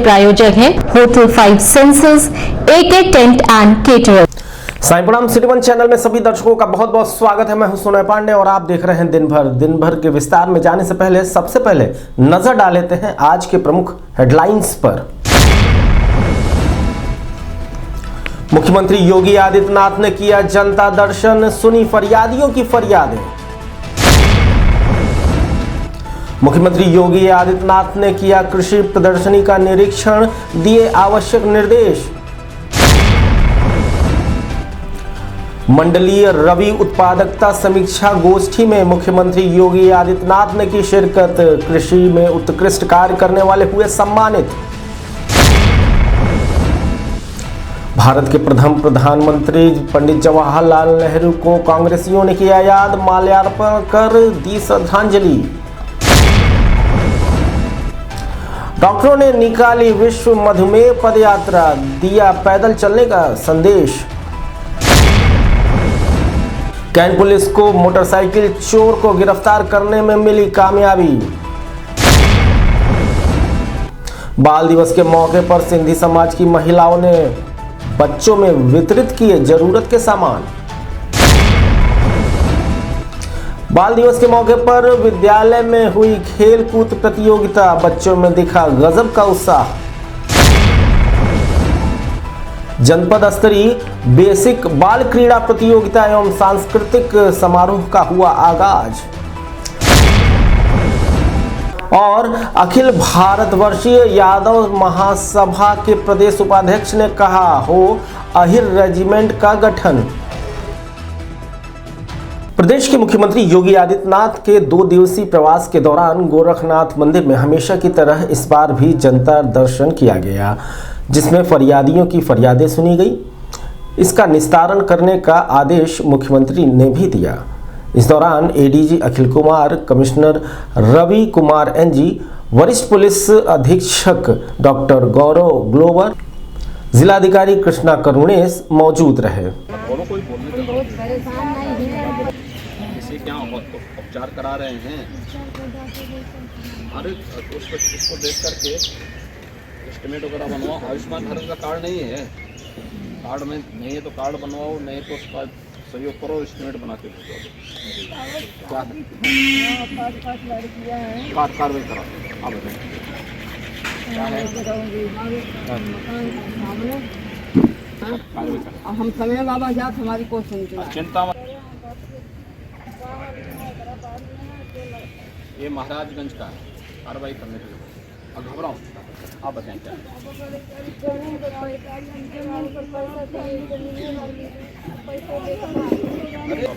प्रायोजक हैं hotel 5 senses, AK tent and caterer. Sai प्रणाम। सिटी वन चैनल में सभी दर्शकों का बहुत बहुत स्वागत है। मैं हूं सोनय पांडे और आप देख रहे हैं दिन भर के विस्तार में जाने से पहले सबसे पहले नजर डाल लेते हैं आज के प्रमुख हेडलाइंस पर। मुख्यमंत्री योगी आदित्यनाथ ने किया जनता दर्शन, सुनी फरियादियों की फरियादें। मुख्यमंत्री योगी आदित्यनाथ ने किया कृषि प्रदर्शनी का निरीक्षण, दिए आवश्यक निर्देश। मंडलीय रबी उत्पादकता समीक्षा गोष्ठी में मुख्यमंत्री योगी आदित्यनाथ ने की शिरकत, कृषि में उत्कृष्ट कार्य करने वाले हुए सम्मानित। भारत के प्रथम प्रधानमंत्री पंडित जवाहरलाल नेहरू को कांग्रेसियों ने किया याद, माल्यार्पण कर दी श्रद्धांजलि। डॉक्टरों ने निकाली विश्व मधुमेह पदयात्रा, दिया पैदल चलने का संदेश। कैंट पुलिस को मोटरसाइकिल चोर को गिरफ्तार करने में मिली कामयाबी। बाल दिवस के मौके पर सिंधी समाज की महिलाओं ने बच्चों में वितरित किए जरूरत के सामान। बाल दिवस के मौके पर विद्यालय में हुई खेल कूद प्रतियोगिता, बच्चों में दिखा गजब का उत्साह। जनपद स्तरीय बेसिक बाल क्रीड़ा प्रतियोगिता एवं सांस्कृतिक समारोह का हुआ आगाज। और अखिल भारतवर्षीय यादव महासभा के प्रदेश उपाध्यक्ष ने कहा, हो अहिर रेजिमेंट का गठन। प्रदेश के मुख्यमंत्री योगी आदित्यनाथ के 2 दिवसीय प्रवास के दौरान गोरखनाथ मंदिर में हमेशा की तरह इस बार भी जनता दर्शन किया गया, जिसमें फरियादियों की फरियादें सुनी गई। इसका निस्तारण करने का आदेश मुख्यमंत्री ने भी दिया। इस दौरान ADG Akhil Kumar, commissioner Ravi Kumar NG, वरिष्ठ पुलिस अधीक्षक डॉक्टर गौरव ग्लोवर, जिलाधिकारी कृष्णा करुणेश मौजूद रहे। क्या उपचार करा रहे हैं? अरे उसको देख करके एस्टिमेट वगैरह बनवाओ। आयुष्मान भारत का कार्ड नहीं है, कार्ड में नहीं है तो कार्ड बनवाओ, नहीं तो उसका सहयोग करो, एस्टिमेट बना के कार्रवाई करो। आप बताएं क्या है? हम समय बाबा जात हमारी कोई सुनते चिंता मत। ये महाराजगंज का है, कार्रवाई करने के लिए। अब घबराओ, आप बताएं क्या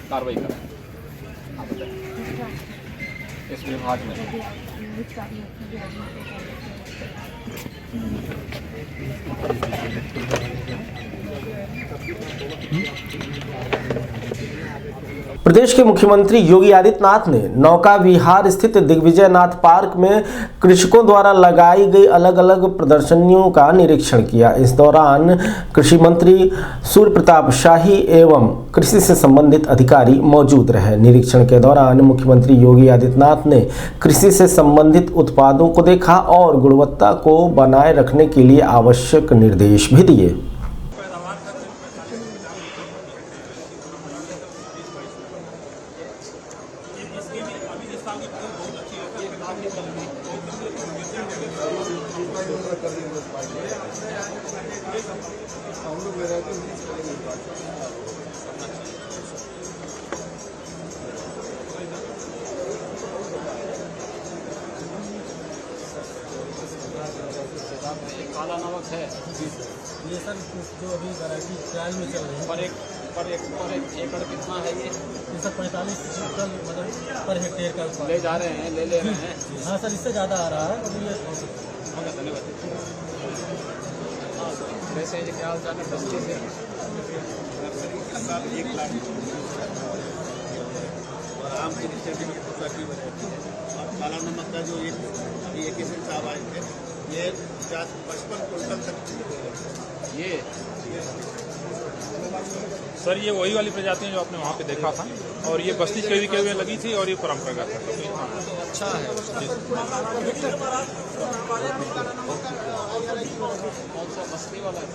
कार्रवाई करें। आप बताएं इस विभाग में प्रदेश के मुख्यमंत्री योगी आदित्यनाथ ने नौका विहार स्थित दिग्विजयनाथ पार्क में कृषकों द्वारा लगाई गई अलग अलग प्रदर्शनियों का निरीक्षण किया। इस दौरान कृषि मंत्री सूर्य प्रताप शाही एवं कृषि से संबंधित अधिकारी मौजूद रहे। निरीक्षण के दौरान मुख्यमंत्री योगी आदित्यनाथ ने कृषि से संबंधित उत्पादों को देखा और गुणवत्ता को बनाए रखने के लिए आवश्यक निर्देश भी दिए। काला नमक है ये सर जो अभी वैरायटी ट्रायल में चल रही है। पर एकड़ कितना है ये? सर 45 क्विंटल मतलब पर हेक्टेयर का ले जा रहे हैं, ले रहे हैं। हाँ सर, इससे ज़्यादा आ रहा है। और ये धन्यवाद। वैसे ये क्या हाल है? 25 से नर्सरी का साल 1 लाख और आम की रिसेप्शन की वैरायटी और काला नमक का जो अभी 21 साहब आए थे, ये 55 क्विंटल तक ये सर ये वही वाली प्रजातियां जो आपने वहाँ पे देखा था, और ये बस्ती के हुए लगी थी, और ये परंपरागत था। अच्छा है। कौन सा बस्ती वाला है?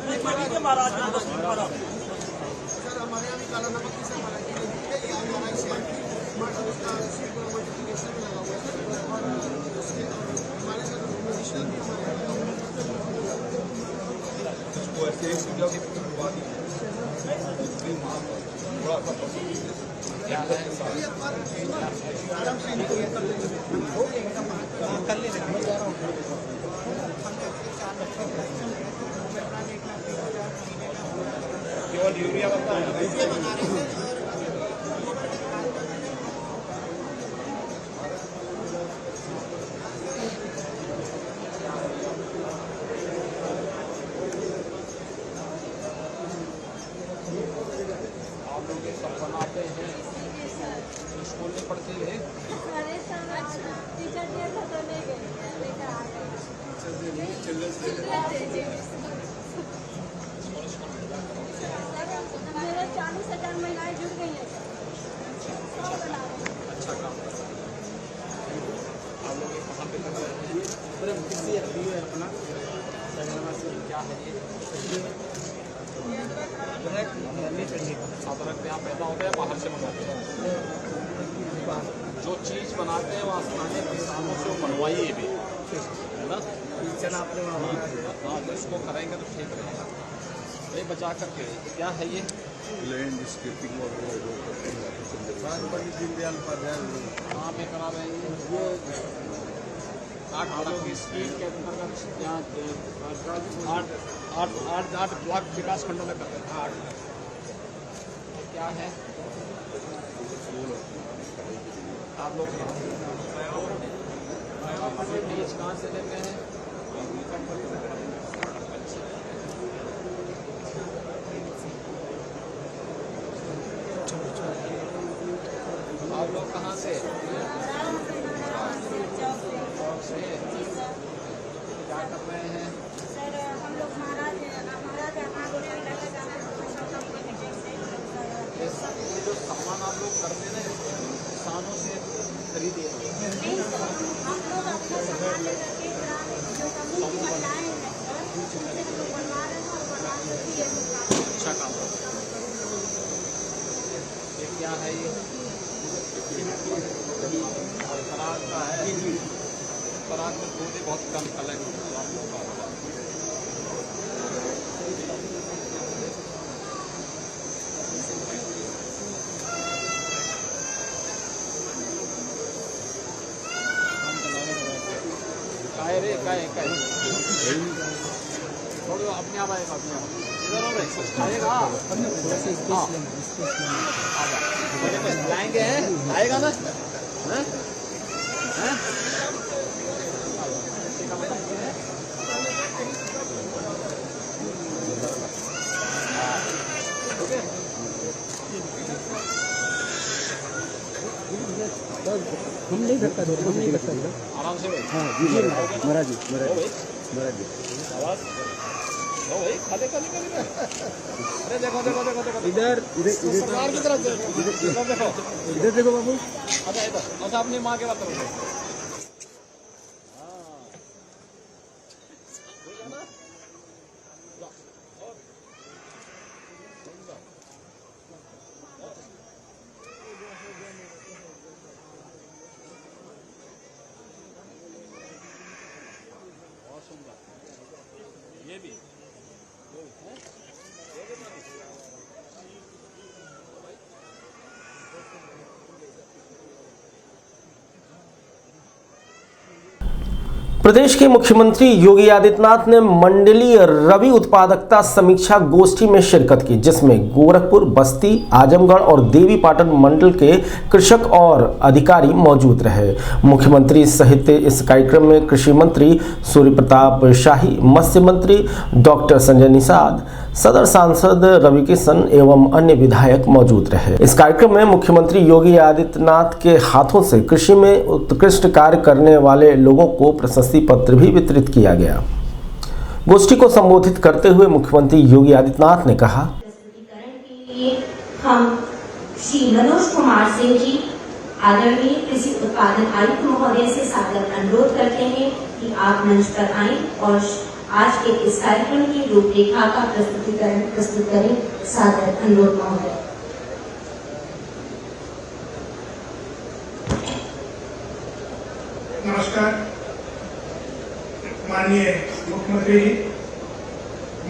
क्या है? केवल यूरिया बनता है। आप लोग ये सब बनाते हैं, स्कूल में पढ़ते हैं। मेरे 40,000 महिलाएं जुड़ गई हैं। अच्छा काम कर रहे हैं। आप लोग ये कहाँ पे कर रहे हैं? अपना क्या है ये? अदरक यहाँ पैदा होता है, बाहर से मंगाते हैं। जो चीज़ बनाते हैं वो स्थानीय किसानों से बनवाइए भी, है ना? हाँ, तो इसको करेंगे तो ठीक रहेगा। ये बचा करके क्या है ये? लैंड स्केपिंग और दीनदयाल उपाध्याय कहाँ पे करा रहे हैं? 8 की स्कीम के अंतर्गत यहाँ 8 ब्लॉक विकास खंडों में करते हैं। 8 क्या है? आप लोग बीज कहाँ से लेते हैं? आप लोग कहाँ से? क्या कर रहे हैं? सर हम लोग महाराज ये जो सामान आप लोग करते हैं ना, किसानों से खरीदे हम लोग अपना सामान लेकर के जो समूह की महिलाएं हैं उनसे हम लोग बनवा रहे हैं और बना के अच्छा काम कर रहे हैं। ये क्या है? ये पराग का है। पराग में दूध बहुत कम कलेक्ट होता है आप लोग का। काय थोड़ी अपने आप आएगा, अपने आप इधर हो रहे आएगा। जाएंगे हैं, आएगा ना? हैं? हैं? हम नहीं धक्का दे, हम नहीं धक्का दे। आराम से भाई। हाँ जी महाराज जी, महाराज जी। आवाज हो भाई, खाले खाले खाले। अरे देखो देखो देखो देखो इधर सरकार की तरफ देखो, देखो इधर देखो बाबू। अच्छा इधर, अच्छा अपनी माँ के बात करो। ये भी प्रदेश के मुख्यमंत्री योगी आदित्यनाथ ने मंडलीय रबी उत्पादकता समीक्षा गोष्ठी में शिरकत की, जिसमें गोरखपुर, बस्ती, आजमगढ़ और देवीपाटन मंडल के कृषक और अधिकारी मौजूद रहे। मुख्यमंत्री सहित इस कार्यक्रम में कृषि मंत्री सूर्य प्रताप शाही, मत्स्य मंत्री डॉक्टर संजय निषाद, सदर सांसद रवि किशन एवं अन्य विधायक मौजूद रहे। इस कार्यक्रम में मुख्यमंत्री योगी आदित्यनाथ के हाथों से कृषि में उत्कृष्ट कार्य करने वाले लोगों को प्रशस्ति पत्र भी वितरित किया गया। गोष्ठी को संबोधित करते हुए मुख्यमंत्री योगी आदित्यनाथ ने कहा, लिए हम श्री मनोज कुमार सिंह जी आदरणीय कृषि उत्पादन आयुक्त महोदय से सादर अनुरोध करते हैं कि आप मंच पर आएं और आज के इस कार्यक्रम की रूपरेखा का प्रस्तुत करें। सादर अनुरोध महोदय। नमस्कार। माननीय मुख्यमंत्री जी,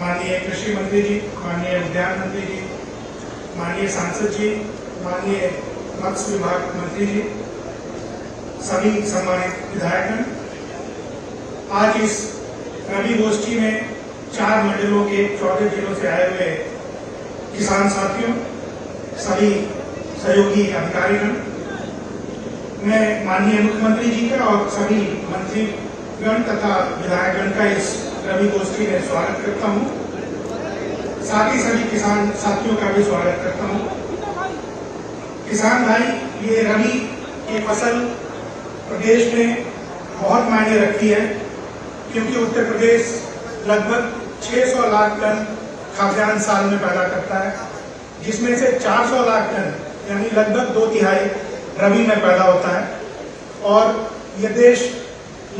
माननीय कृषि मंत्री जी, माननीय उद्यान मंत्री जी, माननीय सांसद जी, माननीय मत्स्य विभाग मंत्री जी, सभी सम्मानित विधायकगण, आज इस रवि गोष्ठी में 4 मंडलों के 14 जिलों से आए हुए किसान साथियों, सभी सहयोगी अधिकारीगण, मैं माननीय मुख्यमंत्री जी का और सभी मंत्रीगण तथा विधायकगण का इस रवि गोष्ठी में स्वागत करता हूं। साथ ही सभी किसान साथियों का भी स्वागत करता हूं। किसान भाई, ये रबी की फसल प्रदेश में बहुत मायने रखती है, क्योंकि उत्तर प्रदेश लगभग 600 लाख टन खाद्यान्न साल में पैदा करता है, जिसमें से 400 लाख टन यानी लगभग 2/3 रबी में पैदा होता है। और यह देश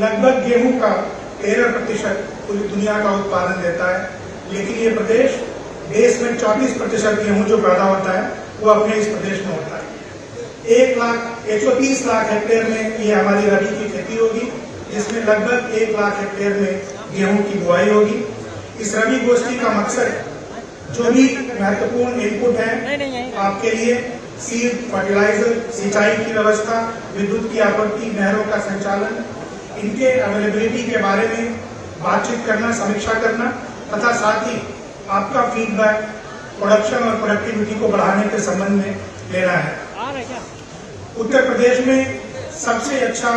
लगभग गेहूं का 13% पूरी दुनिया का उत्पादन देता है, लेकिन ये प्रदेश देश में 34% गेहूं जो पैदा होता है वो अपने इस प्रदेश में होता है। 130 लाख हेक्टेयर में ये हमारी रबी की खेती होगी, जिसमें लगभग 1 लाख हेक्टेयर में गेहूं की बुआई होगी। इस रबी गोष्ठी का मकसद जो भी महत्वपूर्ण इनपुट है आपके लिए, सीड, फर्टिलाइजर, सिंचाई की व्यवस्था, विद्युत की आपूर्ति, नहरों का संचालन, इनके अवेलेबिलिटी के बारे में बातचीत करना, समीक्षा करना तथा साथ ही आपका फीडबैक प्रोडक्शन और प्रोडक्टिविटी को बढ़ाने के संबंध में लेना है। उत्तर प्रदेश में सबसे अच्छा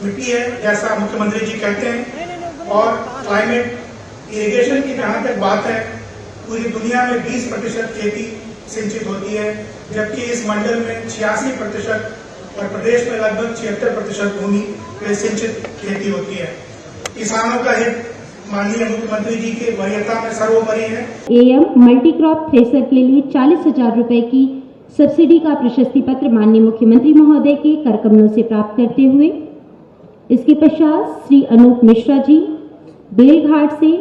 मिट्टी है, जैसा मुख्यमंत्री जी कहते हैं, और क्लाइमेट इरिगेशन की जहां तक बात है, पूरी दुनिया में 20% खेती सिंचित होती है, जबकि इस मंडल में 86% और प्रदेश में लगभग 76% भूमि पे सिंचित खेती होती है। किसानों का हित माननीय मुख्यमंत्री जी के वरीयता में सर्वोपरि है। एएम मल्टी क्रॉप थ्रेसर के लिए 40,000 रुपए की सब्सिडी का प्रशस्ति पत्र माननीय मुख्यमंत्री महोदय के कर कमलों से प्राप्त करते हुए, इसके पश्चात श्री अनूप मिश्रा जी बेलघाट से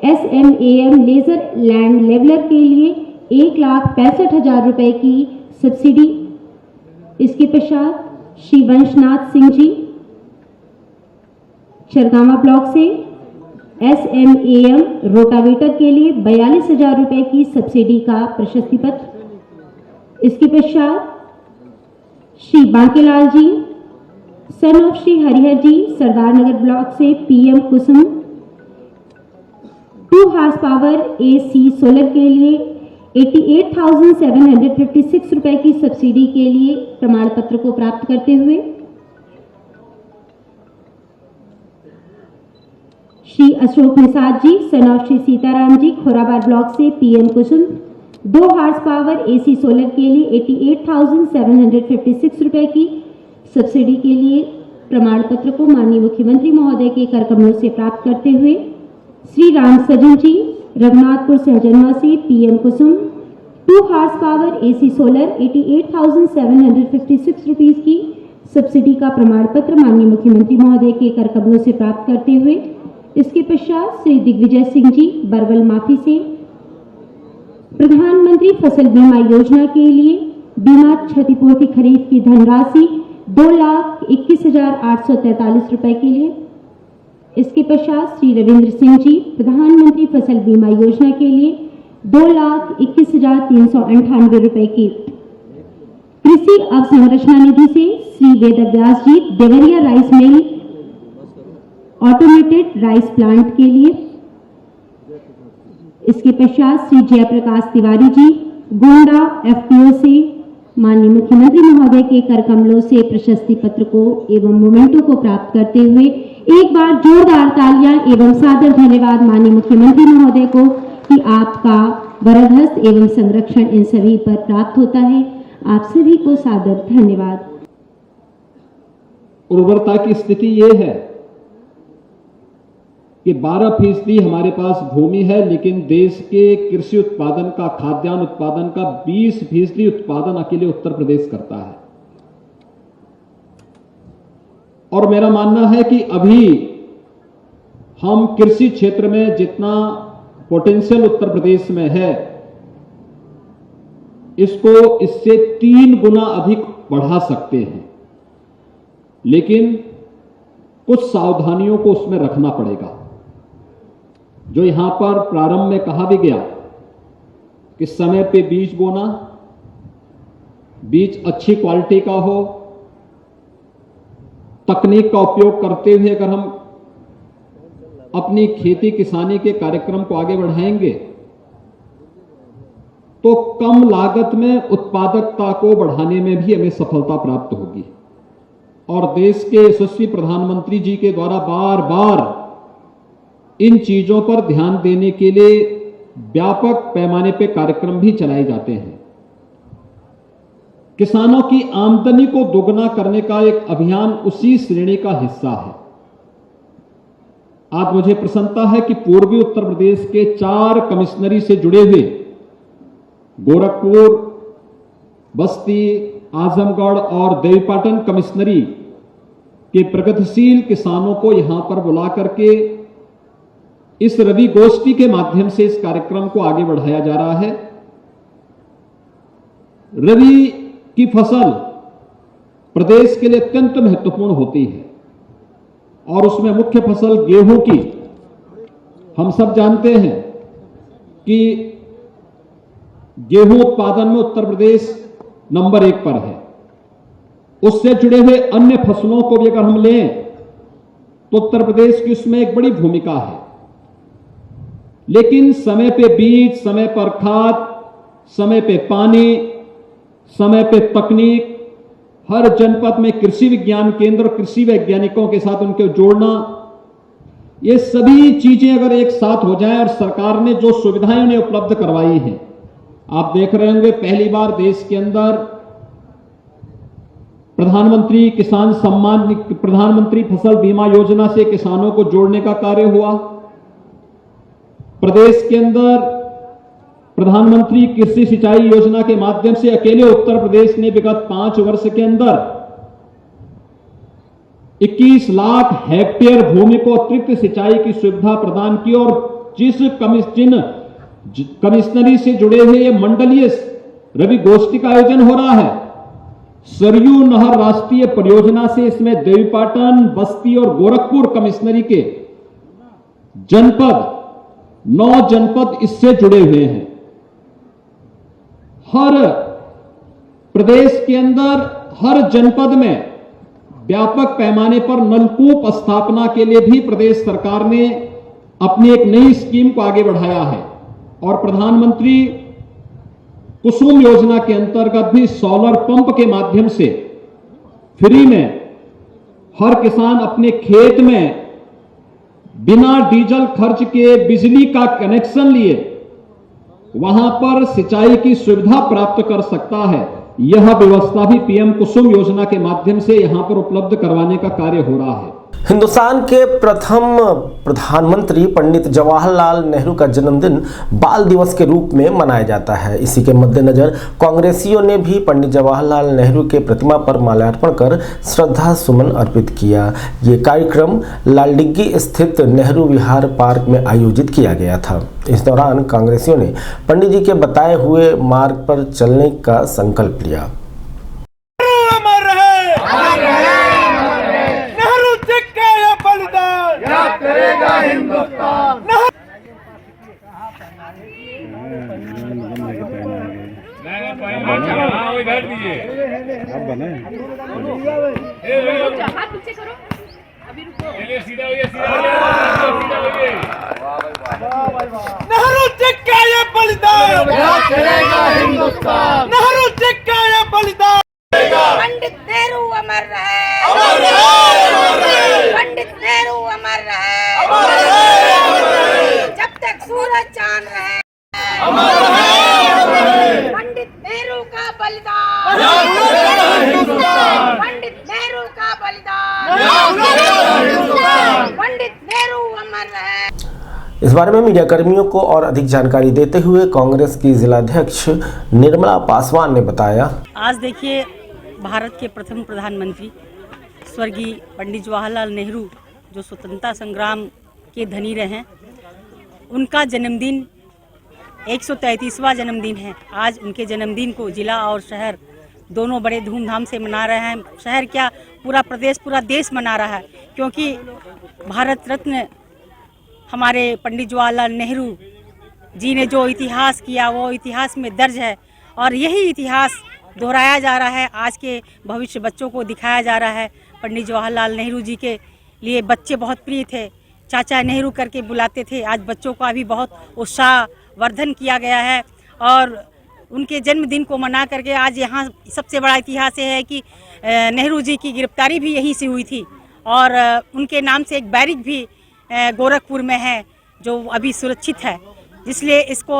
SMAM लेजर लैंड लेवलर के लिए 1,65,000 रुपए की सब्सिडी। इसके पश्चात श्री वंशनाथ सिंह जी चरगामा ब्लॉक से SMAM रोटावेटर के लिए 42,000 रुपए की सब्सिडी का प्रशस्ति पत्र। इसके पश्चात Shri Bankelal ji son of Shri Harihar ji Sardar Nagar block से PM Kusum 2 horse power AC solar के लिए 88,756 रुपए की सब्सिडी के लिए प्रमाण पत्र को प्राप्त करते हुए, Shri Ashok Nishad ji son of Shri Sitaram ji Khorabar block से PM Kusum 2 horse power AC solar के लिए 88,756 रुपए की सब्सिडी के लिए प्रमाण पत्र को माननीय मुख्यमंत्री महोदय के कर कमलों से प्राप्त करते हुए, श्री राम सजन जी रघुनाथपुर सहजनवा से PM Kusum 2 horse power AC solar 88,756 rupees की सब्सिडी का प्रमाण पत्र माननीय मुख्यमंत्री महोदय के कर कमलों से प्राप्त करते हुए, इसके पश्चात श्री दिग्विजय सिंह जी बरवल माफी से प्रधानमंत्री फसल बीमा योजना के लिए बीमा क्षतिपूर्ति खरीद की धनराशि 2,21,843 रुपए के लिए। इसके पश्चात श्री रविंद्र सिंह जी प्रधानमंत्री फसल बीमा योजना के लिए 2,21,398 रुपए की। कृषि अवसंरचना निधि से Shri Vedvyas ji Deoria rice mill automated rice plant के लिए। इसके पश्चात श्री जयप्रकाश तिवारी जी गोंडा FPO से माननीय मुख्यमंत्री महोदय के कर कमलों से प्रशस्ति पत्र को एवं मोमेंटो को प्राप्त करते हुए एक बार जोरदार तालियां एवं सादर धन्यवाद माननीय मुख्यमंत्री महोदय को कि आपका वरदहस्त एवं संरक्षण इन सभी पर प्राप्त होता है। आप सभी को सादर धन्यवाद। उर्वरता की स्थिति ये है कि 12% हमारे पास भूमि है, लेकिन देश के कृषि उत्पादन का, खाद्यान्न उत्पादन का 20% उत्पादन अकेले उत्तर प्रदेश करता है। और मेरा मानना है कि अभी हम कृषि क्षेत्र में जितना पोटेंशियल उत्तर प्रदेश में है, इसको इससे 3 गुना अधिक बढ़ा सकते हैं, लेकिन कुछ सावधानियों को उसमें रखना पड़ेगा। जो यहां पर प्रारंभ में कहा भी गया कि समय पे बीज बोना, बीज अच्छी क्वालिटी का हो, तकनीक का उपयोग करते हुए अगर हम अपनी खेती किसानी के कार्यक्रम को आगे बढ़ाएंगे तो कम लागत में उत्पादकता को बढ़ाने में भी हमें सफलता प्राप्त होगी। और देश के यशस्वी प्रधानमंत्री जी के द्वारा बार बार इन चीजों पर ध्यान देने के लिए व्यापक पैमाने पर कार्यक्रम भी चलाए जाते हैं। किसानों की आमदनी को दोगुना करने का एक अभियान उसी श्रेणी का हिस्सा है। आज मुझे प्रसन्नता है कि पूर्वी उत्तर प्रदेश के 4 कमिश्नरी से जुड़े हुए गोरखपुर, बस्ती, आजमगढ़ और देवीपाटन कमिश्नरी के प्रगतिशील किसानों को यहां पर बुला करके इस रवि गोष्ठी के माध्यम से इस कार्यक्रम को आगे बढ़ाया जा रहा है। रवि की फसल प्रदेश के लिए अत्यंत महत्वपूर्ण होती है और उसमें मुख्य फसल गेहूं की, हम सब जानते हैं कि गेहूं उत्पादन में उत्तर प्रदेश नंबर 1 पर है। उससे जुड़े हुए अन्य फसलों को भी अगर हम लें तो उत्तर प्रदेश की उसमें एक बड़ी भूमिका है, लेकिन समय पे बीज, समय पर खाद, समय पे पानी, समय पे तकनीक, हर जनपद में कृषि विज्ञान केंद्र, कृषि वैज्ञानिकों के साथ उनको जोड़ना, ये सभी चीजें अगर एक साथ हो जाएं और सरकार ने जो सुविधाएं उन्हें उपलब्ध करवाई हैं, आप देख रहे होंगे पहली बार देश के अंदर प्रधानमंत्री किसान सम्मान, प्रधानमंत्री फसल बीमा योजना से किसानों को जोड़ने का कार्य हुआ। प्रदेश के अंदर प्रधानमंत्री कृषि सिंचाई योजना के माध्यम से अकेले उत्तर प्रदेश ने विगत 5 वर्ष के अंदर 21 लाख हेक्टेयर भूमि को अतिरिक्त सिंचाई की सुविधा प्रदान की। और जिस कमिश्नरी से जुड़े हुए ये मंडलीय रवि गोष्ठी का आयोजन हो रहा है, सरयू नहर राष्ट्रीय परियोजना से इसमें देवीपाटन, बस्ती और गोरखपुर कमिश्नरी के जनपद, 9 जनपद इससे जुड़े हुए हैं। हर प्रदेश के अंदर हर जनपद में व्यापक पैमाने पर नलकूप स्थापना के लिए भी प्रदेश सरकार ने अपनी एक नई स्कीम को आगे बढ़ाया है। और प्रधानमंत्री कुसुम योजना के अंतर्गत भी सोलर पंप के माध्यम से फ्री में हर किसान अपने खेत में बिना डीजल खर्च के बिजली का कनेक्शन लिए वहां पर सिंचाई की सुविधा प्राप्त कर सकता है। यह व्यवस्था भी पीएम कुसुम योजना के माध्यम से यहां पर उपलब्ध करवाने का कार्य हो रहा है। हिंदुस्तान के प्रथम प्रधानमंत्री पंडित जवाहरलाल नेहरू का जन्मदिन बाल दिवस के रूप में मनाया जाता है। इसी के मद्देनजर कांग्रेसियों ने भी पंडित जवाहरलाल नेहरू के प्रतिमा पर माल्यार्पण कर श्रद्धा सुमन अर्पित किया। ये कार्यक्रम लालडिग्गी स्थित नेहरू विहार पार्क में आयोजित किया गया था। इस दौरान कांग्रेसियों ने पंडित जी के बताए हुए मार्ग पर चलने का संकल्प लिया। नेहरू चिक्का ये बलिदान, नेहरू चिक्का ये बलिदान। पंडित नेहरू अमर रहे, अमर रहे, पंडित नेहरू अमर रहे, जब तक सूरज चांद रहे, अमर रहे, पंडित नेहरू का बलिदान, पंडित नेहरू का बलिदान, पंडित नेहरू अमर रहे। इस बारे में मीडिया कर्मियों को और अधिक जानकारी देते हुए कांग्रेस की जिलाध्यक्ष निर्मला पासवान ने बताया, आज देखिए भारत के प्रथम प्रधानमंत्री स्वर्गीय पंडित जवाहरलाल नेहरू जो स्वतंत्रता संग्राम के धनी रहे हैं, उनका जन्मदिन 133वां जन्मदिन है। आज उनके जन्मदिन को जिला और शहर दोनों बड़े धूमधाम से मना रहे हैं। शहर क्या, पूरा प्रदेश, पूरा देश मना रहा है, क्योंकि भारत रत्न हमारे पंडित जवाहरलाल नेहरू जी ने जो इतिहास किया वो इतिहास में दर्ज है और यही इतिहास दोहराया जा रहा है। आज के भविष्य बच्चों को दिखाया जा रहा है। पंडित जवाहरलाल नेहरू जी के लिए बच्चे बहुत प्रिय थे, चाचा नेहरू करके बुलाते थे। आज बच्चों का भी बहुत उत्साहवर्धन किया गया है और उनके जन्मदिन को मना करके आज यहाँ सबसे बड़ा इतिहास ये है कि नेहरू जी की गिरफ्तारी भी यहीं से हुई थी और उनके नाम से एक बैरिक भी गोरखपुर में है जो अभी सुरक्षित है। इसलिए इसको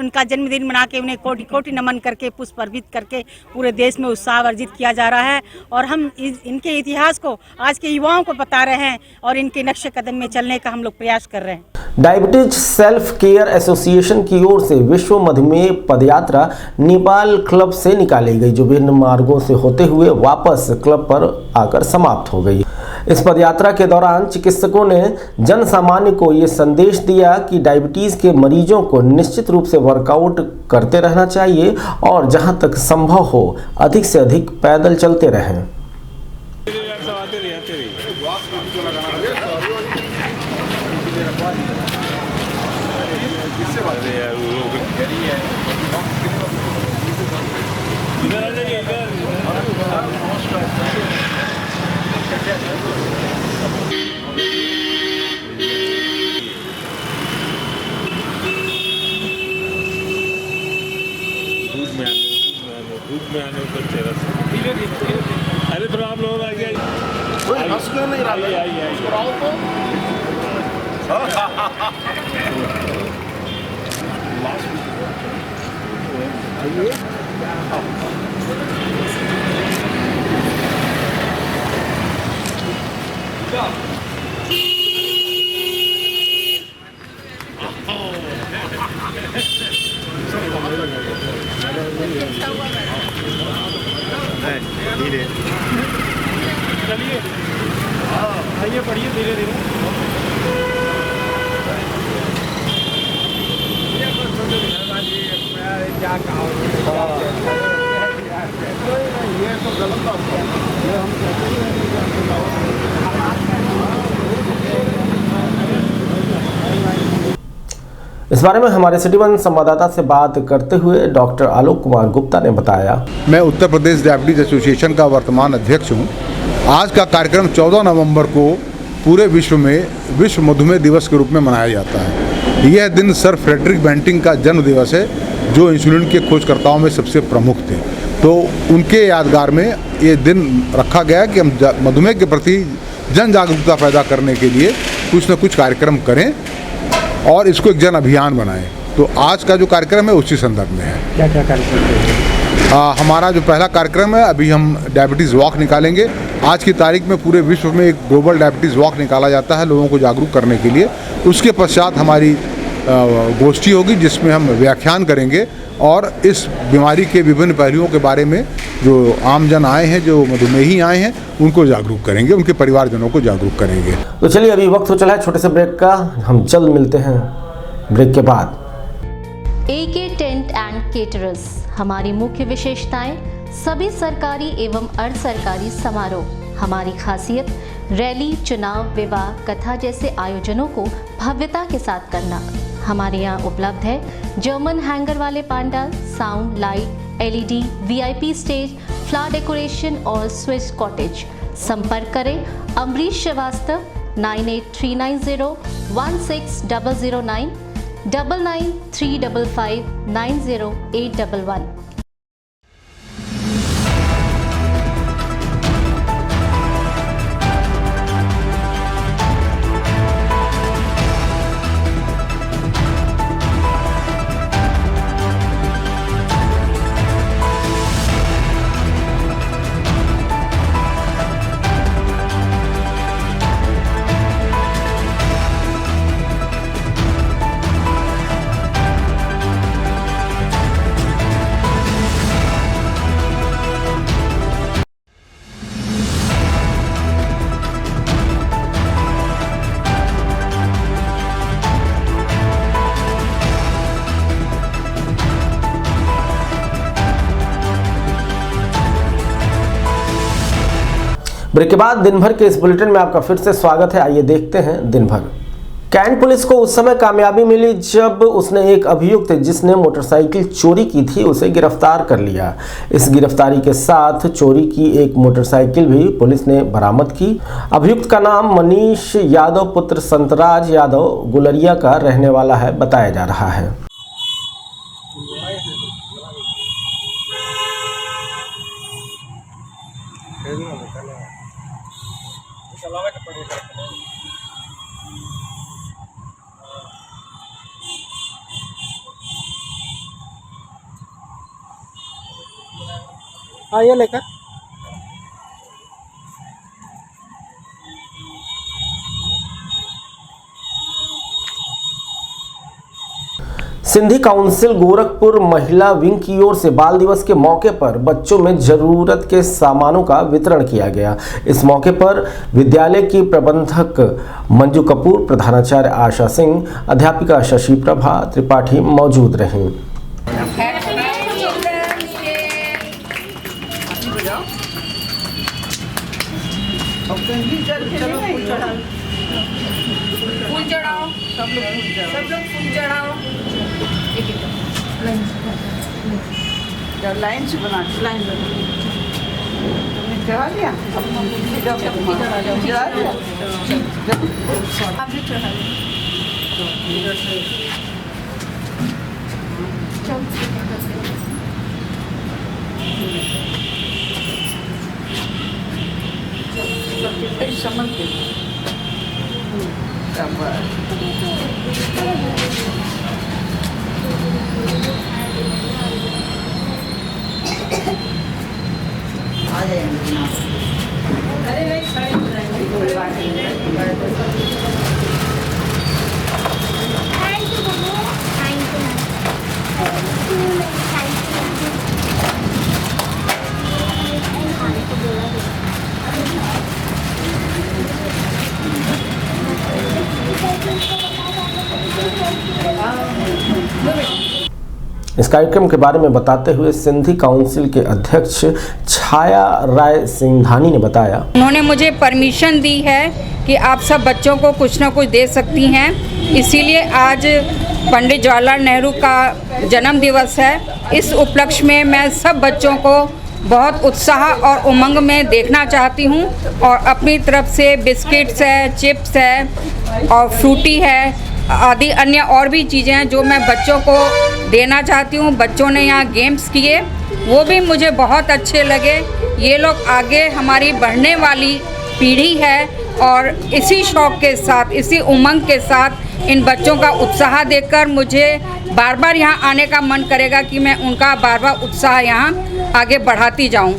उनका जन्मदिन मना के उन्हें कोटि कोटि नमन करके पुष्प अर्पित करके पूरे देश में उत्साह वर्जित किया जा रहा है और हम इनके इतिहास को आज के युवाओं को बता रहे हैं और इनके नक्शे कदम में चलने का हम लोग प्रयास कर रहे हैं। डायबिटीज सेल्फ केयर एसोसिएशन की ओर से विश्व मधुमेह पदयात्रा नेपाल क्लब से निकाली गई, जो विभिन्न मार्गों से होते हुए वापस क्लब पर आकर समाप्त हो गई। इस पदयात्रा के दौरान चिकित्सकों ने जन सामान्य को ये संदेश दिया कि डायबिटीज के मरीजों को निश्चित रूप से वर्कआउट करते रहना चाहिए और जहां तक संभव हो अधिक से अधिक पैदल चलते रहें। अरे थोड़ा आप लोग आइए, धीरे चलिए, आइए बढ़िए धीरे धीरे। ये तो गलत बात है। इस बारे में हमारे सिटी वन संवाददाता से बात करते हुए डॉक्टर आलोक कुमार गुप्ता ने बताया, मैं उत्तर प्रदेश डायबिटीज एसोसिएशन का वर्तमान अध्यक्ष हूं। आज का कार्यक्रम 14 नवंबर को पूरे विश्व में विश्व मधुमेह दिवस के रूप में मनाया जाता है। यह दिन सर फ्रेडरिक बेंटिंग का जन्म दिवस है, जो इंसुलिन के खोजकर्ताओं में सबसे प्रमुख थे। तो उनके यादगार में ये दिन रखा गया कि हम मधुमेह के प्रति जन जागरूकता पैदा करने के लिए कुछ न कुछ कार्यक्रम करें और इसको एक जन अभियान बनाएं। तो आज का जो कार्यक्रम है उसी संदर्भ में है। क्या क्या कार्यक्रम है? हमारा जो पहला कार्यक्रम है, अभी हम डायबिटीज़ वॉक निकालेंगे। आज की तारीख में पूरे विश्व में एक ग्लोबल डायबिटीज़ वॉक निकाला जाता है लोगों को जागरूक करने के लिए। उसके पश्चात हमारी गोष्ठी होगी जिसमें हम व्याख्यान करेंगे और इस बीमारी के विभिन्न पहलुओं के बारे में जो आमजन आए हैं, जो मधुमेही आए हैं, उनको जागरूक करेंगे, उनके परिवारजनों को जागरूक करेंगे। तो चलिए अभी वक्त हो चला है छोटे से ब्रेक का, हम जल्द मिलते हैं ब्रेक के बाद। AK टेंट एंड केटरर्स, हमारी मुख्य विशेषताएं सभी सरकारी एवं अर्ध सरकारी समारोह। हमारी खासियत रैली, चुनाव, विवाह, कथा जैसे आयोजनों को भव्यता के साथ करना। हमारे यहाँ उपलब्ध है जर्मन हैंगर वाले pandal, sound, light, LED, VIP stage, flower decoration और स्विस कॉटेज। संपर्क करें अमरीश श्रीवास्तव 98390 16009 993559 90811। ब्रेक के बाद दिन भर के इस बुलेटिन में आपका फिर से स्वागत है। आइए देखते हैं दिन भर। कैंट पुलिस को उस समय कामयाबी मिली जब उसने एक अभियुक्त जिसने मोटरसाइकिल चोरी की थी उसे गिरफ्तार कर लिया। इस गिरफ्तारी के साथ चोरी की एक मोटरसाइकिल भी पुलिस ने बरामद की। अभियुक्त का नाम मनीष यादव पुत्र संतराज यादव गुलरिया का रहने वाला है बताया जा रहा है। हाँ, ये लेकर सिंधी काउंसिल गोरखपुर महिला विंग की ओर से बाल दिवस के मौके पर बच्चों में जरूरत के सामानों का वितरण किया गया। इस मौके पर विद्यालय की प्रबंधक मंजू कपूर, प्रधानाचार्य आशा सिंह, अध्यापिका शशि प्रभा त्रिपाठी मौजूद रहीं। फूल चढ़ाओ, सब लोग फूल चढ़ाओ। लाइन से बना, लाइन तुमने चढ़ा दिया, चढ़ा दिया, आप भी चढ़ा समझ के इस कार्यक्रम के बारे में बताते हुए सिंधी काउंसिल के अध्यक्ष छाया राय सिंघानी ने बताया, उन्होंने मुझे परमिशन दी है कि आप सब बच्चों को कुछ ना कुछ दे सकती हैं, इसीलिए आज पंडित जवाहरलाल नेहरू का जन्म दिवस है। इस उपलक्ष्य में मैं सब बच्चों को बहुत उत्साह और उमंग में देखना चाहती हूँ और अपनी तरफ से बिस्किट्स है, चिप्स है और फ्रूटी है आदि अन्य और भी चीज़ें हैं जो मैं बच्चों को देना चाहती हूँ। बच्चों ने यहाँ गेम्स किए, वो भी मुझे बहुत अच्छे लगे। ये लोग आगे हमारी बढ़ने वाली पीढ़ी है और इसी शौक़ के साथ, इसी उमंग के साथ इन बच्चों का उत्साह देखकर मुझे बार बार यहाँ आने का मन करेगा कि मैं उनका बार बार उत्साह यहाँ आगे बढ़ाती जाऊँ।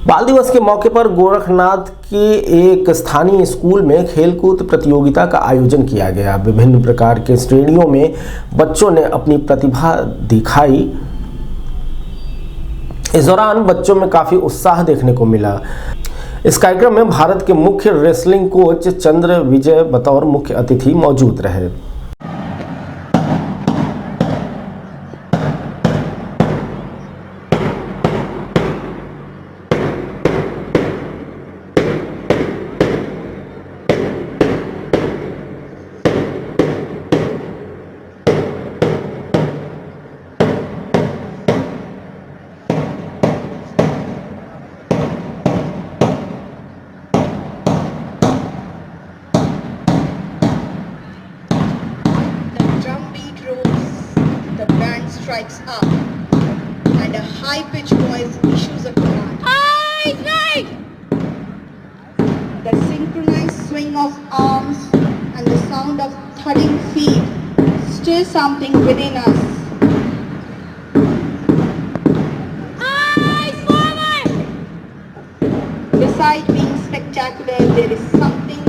बाल दिवस के मौके पर गोरखनाथ के एक स्थानीय स्कूल में खेलकूद प्रतियोगिता का आयोजन किया गया। विभिन्न प्रकार के श्रेणियों में बच्चों ने अपनी प्रतिभा दिखाई। इस दौरान बच्चों में काफी उत्साह देखने को मिला। इस कार्यक्रम में भारत के मुख्य रेसलिंग कोच चंद्र विजय बतौर मुख्य अतिथि मौजूद रहे। Strikes up and a high-pitched voice issues a command. Eyes right! The synchronized swing of arms and the sound of thudding feet stir something within us. Eyes forward! Besides being spectacular, there is something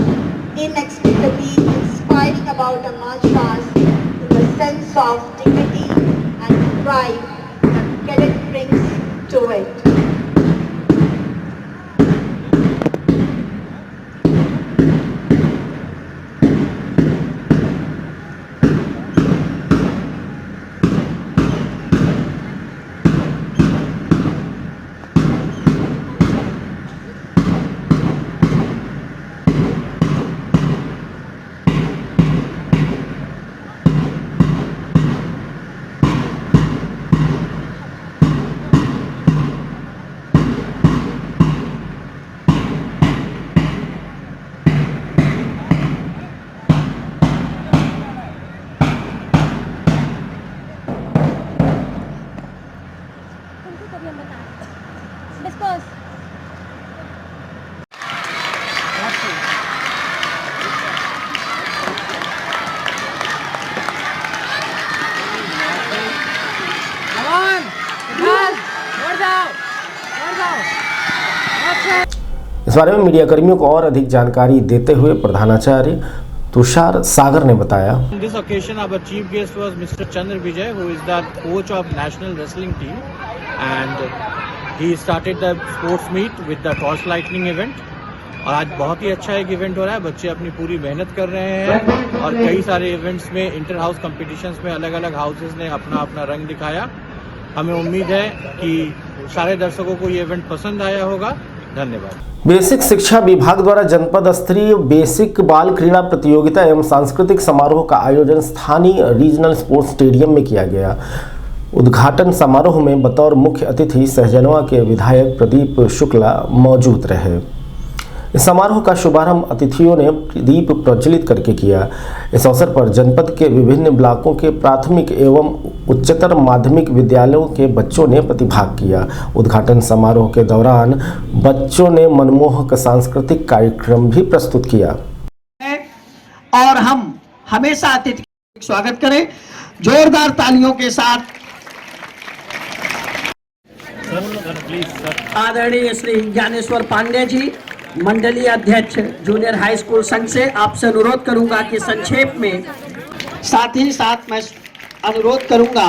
inexplicably inspiring about a martial arts in the sense of dignity and pride that cadet brings to it. इस बारे में media कर्मियों को और अधिक जानकारी देते हुए प्रधानाचार्य तुषार सागर ने बताया। On this occasion, our chief guest was Mr. Chandra Vijay, who is the coach of national wrestling team, and he started the sports meet with the torch lightning event. और आज बहुत ही अच्छा एक इवेंट हो रहा है, बच्चे अपनी पूरी मेहनत कर रहे हैं और कई सारे इवेंट्स में इंटर हाउस कॉम्पिटिशन्स में अलग अलग हाउसेस ने अपना अपना रंग दिखाया। हमें उम्मीद है कि सारे दर्शकों को ये इवेंट पसंद आया होगा। धन्यवाद। बेसिक शिक्षा विभाग द्वारा जनपद स्तरीय बेसिक बाल क्रीड़ा प्रतियोगिता एवं सांस्कृतिक समारोह का आयोजन स्थानीय रीजनल स्पोर्ट्स स्टेडियम में किया गया। उद्घाटन समारोह में बतौर मुख्य अतिथि सहजनवा के विधायक प्रदीप शुक्ला मौजूद रहे। इस समारोह का शुभारंभ अतिथियों ने दीप प्रज्वलित करके किया। इस अवसर पर जनपद के विभिन्न ब्लॉकों के प्राथमिक एवं उच्चतर माध्यमिक विद्यालयों के बच्चों ने प्रतिभाग किया। उद्घाटन समारोह के दौरान बच्चों ने मनमोहक सांस्कृतिक कार्यक्रम भी प्रस्तुत किया। और हम हमेशा अतिथि का स्वागत करें जोरदार तालियों के साथ। आदरणीय श्री ज्ञानेश्वर पांडे जी, मंडलीय अध्यक्ष जूनियर हाई स्कूल संघ से आपसे अनुरोध करूंगा कि संक्षेप में, साथ ही साथ मैं अनुरोध करूंगा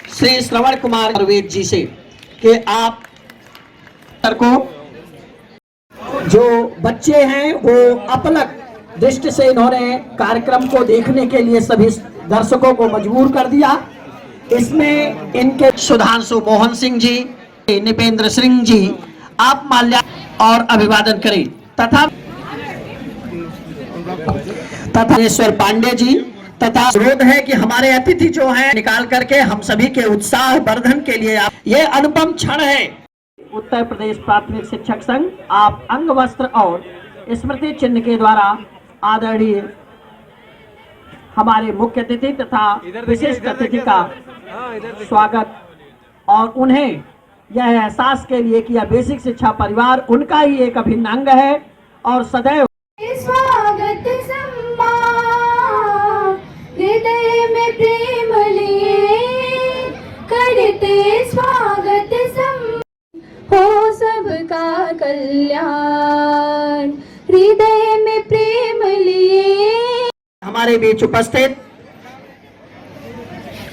श्री श्रवण कुमार अरवेद जी से कि आप को जो बच्चे हैं वो अपलक दृष्टि से इन्होंने कार्यक्रम को देखने के लिए सभी दर्शकों को मजबूर कर दिया। इसमें इनके सुधांशु मोहन सिंह जी, निपेंद्र सिंह जी, आप माल्या और अभिवादन करें तथा ज्ञानेश्वर पांडे जी तथा अनुरोध है कि हमारे अतिथि जो हैं निकाल करके हम सभी के उत्साह वर्धन के लिए ये अनुपम क्षण है। उत्तर प्रदेश प्राथमिक शिक्षक संघ आप अंग वस्त्र और स्मृति चिन्ह के द्वारा आदरणीय हमारे मुख्य अतिथि तथा विशिष्ट अतिथि का स्वागत और उन्हें यह एहसास के लिए कि यह बेसिक शिक्षा परिवार उनका ही एक अभिन्न अंग है और सदैव स्वागत सम्मान हृदय में प्रेम लिए करते स्वागत हो सबका कल्याण हृदय में प्रेम लिए। हमारे बीच उपस्थित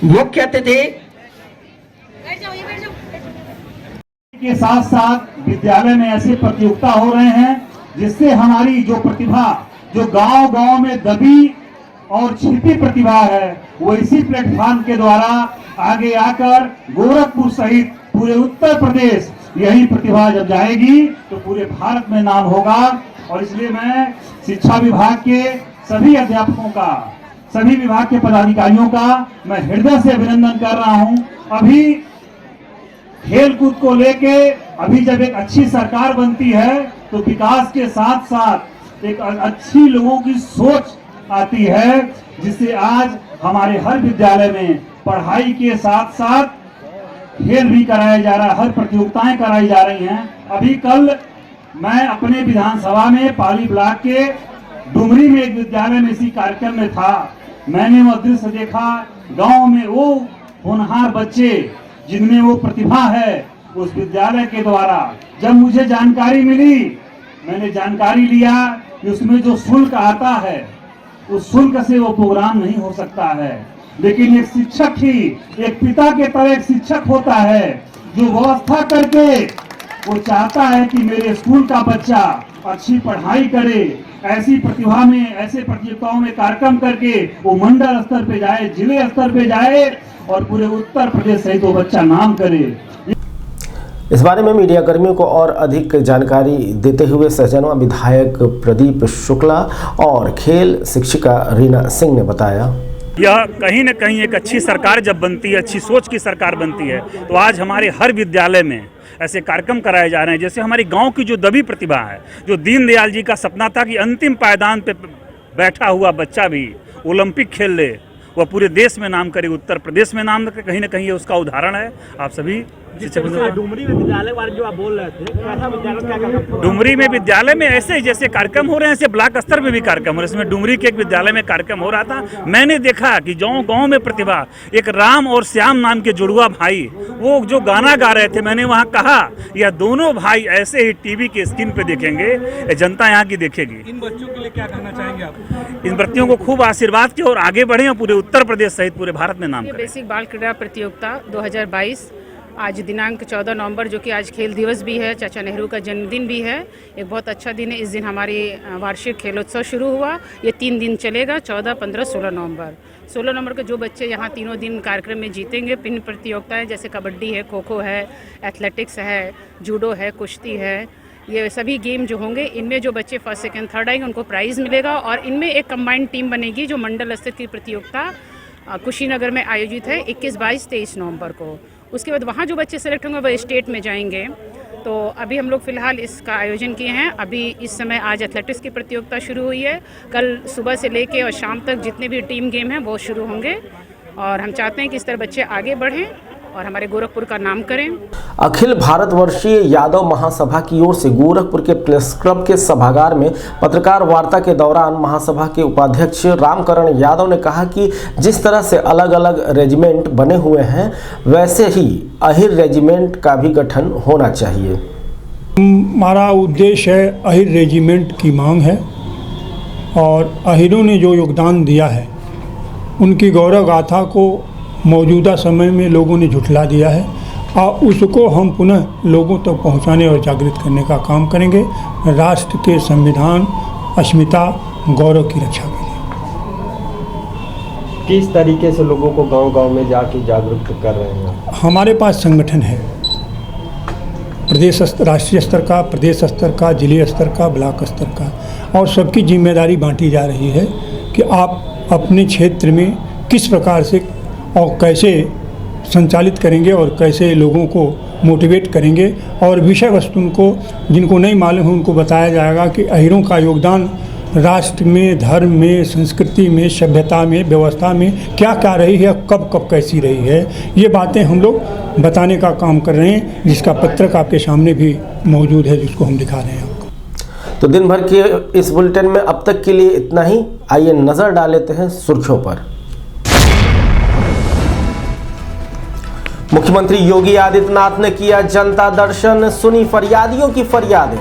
मुख्य अतिथि के साथ साथ विद्यालय में ऐसे प्रतियोगिता हो रहे हैं जिससे हमारी जो प्रतिभा जो गांव-गांव में दबी और छिपी प्रतिभा है वो इसी प्लेटफॉर्म के द्वारा आगे आकर गोरखपुर सहित पूरे उत्तर प्रदेश यही प्रतिभा जब जाएगी तो पूरे भारत में नाम होगा। और इसलिए मैं शिक्षा विभाग के सभी अध्यापकों का, सभी विभाग के पदाधिकारियों का मैं हृदय से अभिनंदन कर रहा हूं। अभी खेल कूद को लेके अभी जब एक अच्छी सरकार बनती है तो विकास के साथ साथ एक अच्छी लोगों की सोच आती है जिससे आज हमारे हर विद्यालय में पढ़ाई के साथ साथ खेल भी कराया जा रहा है, हर प्रतियोगिताएं कराई जा रही हैं। अभी कल मैं अपने विधानसभा में पाली ब्लॉक के डुमरी में एक विद्यालय में इसी कार्यक्रम में था। मैंने वो दृश्य देखा, गांव में वो होनहार बच्चे जिनमें वो प्रतिभा है उस विद्यालय के द्वारा जब मुझे जानकारी मिली, मैंने जानकारी लिया कि उसमें जो शुल्क आता है उस शुल्क से वो प्रोग्राम नहीं हो सकता है। लेकिन एक शिक्षक ही एक पिता के तरह एक शिक्षक होता है जो व्यवस्था करके वो चाहता है कि मेरे स्कूल का बच्चा अच्छी पढ़ाई करे, ऐसी प्रतिभा में ऐसे प्रतियोगिताओं में कार्यक्रम करके वो मंडल स्तर पे जाए, जिले स्तर पे जाए और पूरे उत्तर प्रदेश सहित वो बच्चा नाम करे। इस बारे में मीडिया कर्मियों को और अधिक जानकारी देते हुए सहजनवा विधायक प्रदीप शुक्ला और खेल शिक्षिका रीना सिंह ने बताया, यह कहीं न कहीं एक अच्छी सरकार जब बनती है, अच्छी सोच की सरकार बनती है तो आज हमारे हर विद्यालय में ऐसे कार्यक्रम कराए जा रहे हैं। जैसे हमारी गांव की जो दबी प्रतिभा है, जो दीनदयाल जी का सपना था कि अंतिम पायदान पे बैठा हुआ बच्चा भी ओलंपिक खेल ले, वह पूरे देश में नाम करे, उत्तर प्रदेश में नाम करे, कहीं ना कहीं ये उसका उदाहरण है। आप सभी डुमरी विद्यालय वाले जो आप बोल रहे थे, कैसा विद्यालय क्या क्या? डुमरी में विद्यालय में ऐसे जैसे कार्यक्रम हो रहे हैं, ऐसे ब्लॉक स्तर पे भी कार्यक्रम हो रहे हैं। इसमें डुमरी के एक विद्यालय में कार्यक्रम हो रहा था। मैंने देखा कि गाँव में प्रतिभा, एक राम और श्याम नाम के जुड़वा भाई, वो जो गाना गा रहे थे, मैंने वहाँ कहा यह दोनों भाई ऐसे ही टीवी के स्क्रीन पे देखेंगे, जनता यहाँ की देखेगी। इन बच्चों के लिए क्या कहना चाहेंगे आप? इन बच्चियों को खूब आशीर्वाद के और आगे बढ़े और पूरे उत्तर प्रदेश सहित पूरे भारत में नाम करें। बेसिक बाल क्रीड़ा प्रतियोगिता 2022 आज दिनांक 14 नवंबर, जो कि आज खेल दिवस भी है, चाचा नेहरू का जन्मदिन भी है, एक बहुत अच्छा दिन है। इस दिन हमारी वार्षिक खेलोत्सव शुरू हुआ। ये 3 दिन चलेगा, 14, 15, 16 नवंबर। 16 नवंबर को जो बच्चे यहाँ तीनों दिन कार्यक्रम में जीतेंगे, विभिन्न प्रतियोगिताएं जैसे कबड्डी है, खो खो है, एथलेटिक्स है, जूडो है, कुश्ती है, ये सभी गेम जो होंगे, इनमें जो बच्चे फर्स्ट सेकंड थर्ड आएंगे उनको प्राइज़ मिलेगा। और इनमें एक कंबाइंड टीम बनेगी जो मंडल स्तर की प्रतियोगिता कुशीनगर में आयोजित है 21, 22, 23 नवंबर को। उसके बाद वहाँ जो बच्चे सेलेक्ट होंगे वो स्टेट में जाएंगे। तो अभी हम लोग फ़िलहाल इसका आयोजन किए हैं। अभी इस समय आज एथलेटिक्स की प्रतियोगिता शुरू हुई है। कल सुबह से लेके और शाम तक जितने भी टीम गेम हैं वो शुरू होंगे। और हम चाहते हैं कि इस तरह बच्चे आगे बढ़ें और हमारे गोरखपुर का नाम करें। अखिल भारतवर्षीय यादव महासभा की ओर से गोरखपुर के प्रेस क्लब के सभागार में पत्रकार वार्ता के दौरान महासभा के उपाध्यक्ष रामकरण यादव ने कहा कि जिस तरह से अलग अलग रेजिमेंट बने हुए हैं, वैसे ही अहिर रेजिमेंट का भी गठन होना चाहिए। हमारा उद्देश्य है, अहिर रेजिमेंट की मांग है और अहिरों ने जो योगदान दिया है उनकी गौरव गाथा को मौजूदा समय में लोगों ने झुठला दिया है और उसको हम पुनः लोगों तक पहुंचाने और जागृत करने का काम करेंगे, राष्ट्र के संविधान, अस्मिता, गौरव की रक्षा के लिए। किस तरीके से लोगों को गांव-गांव में जाके जागरूक कर रहे हैं? हमारे पास संगठन है, प्रदेश स्तर, राष्ट्रीय स्तर का, प्रदेश स्तर का, जिले स्तर का, ब्लॉक स्तर का, और सबकी जिम्मेदारी बांटी जा रही है कि आप अपने क्षेत्र में किस प्रकार से और कैसे संचालित करेंगे और कैसे लोगों को मोटिवेट करेंगे। और विषय वस्तु को जिनको नहीं मालूम है उनको बताया जाएगा कि अहिरों का योगदान राष्ट्र में, धर्म में, संस्कृति में, सभ्यता में, व्यवस्था में क्या क्या रही है, कब कब कैसी रही है। ये बातें हम लोग बताने का काम कर रहे हैं, जिसका पत्रक आपके सामने भी मौजूद है, जिसको हम दिखा रहे हैं आपको। तो दिन भर के इस बुलेटिन में अब तक के लिए इतना ही। आइए नजर डाल लेते हैं सुर्खियों पर। मुख्यमंत्री योगी आदित्यनाथ ने किया जनता दर्शन, सुनी फरियादियों की फरियादें।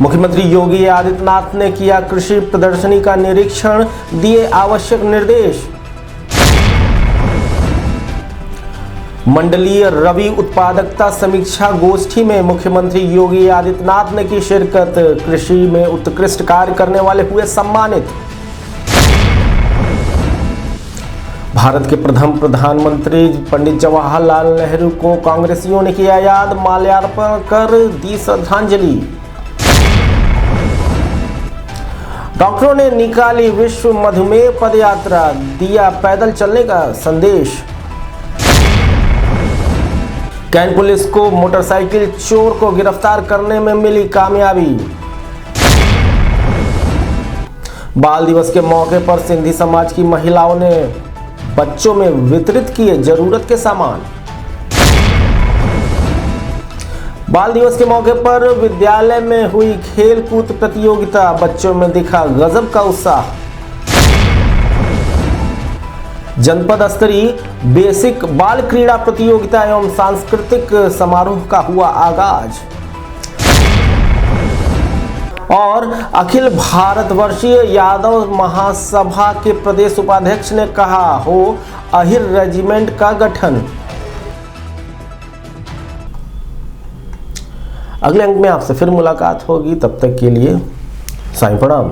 मुख्यमंत्री योगी आदित्यनाथ ने किया कृषि प्रदर्शनी का निरीक्षण, दिए आवश्यक निर्देश। मंडलीय रबी उत्पादकता समीक्षा गोष्ठी में मुख्यमंत्री योगी आदित्यनाथ ने की शिरकत, कृषि में उत्कृष्ट कार्य करने वाले हुए सम्मानित। भारत के प्रथम प्रधानमंत्री पंडित जवाहरलाल नेहरू को कांग्रेसियों ने किया याद, माल्यार्पण कर दी श्रद्धांजलि। डॉक्टरों ने निकाली विश्व मधुमेह पदयात्रा, दिया पैदल चलने का संदेश। कैंट पुलिस को मोटरसाइकिल चोर को गिरफ्तार करने में मिली कामयाबी। बाल दिवस के मौके पर सिंधी समाज की महिलाओं ने बच्चों में वितरित किए जरूरत के सामान। बाल दिवस के मौके पर विद्यालय में हुई खेल कूद प्रतियोगिता, बच्चों में दिखा गजब का उत्साह। जनपद स्तरीय बेसिक बाल क्रीड़ा प्रतियोगिता एवं सांस्कृतिक समारोह का हुआ आगाज। और अखिल भारतवर्षीय यादव महासभा के प्रदेश उपाध्यक्ष ने कहा, हो अहिर रेजिमेंट का गठन। अगले अंक में आपसे फिर मुलाकात होगी, तब तक के लिए साईं प्रणाम।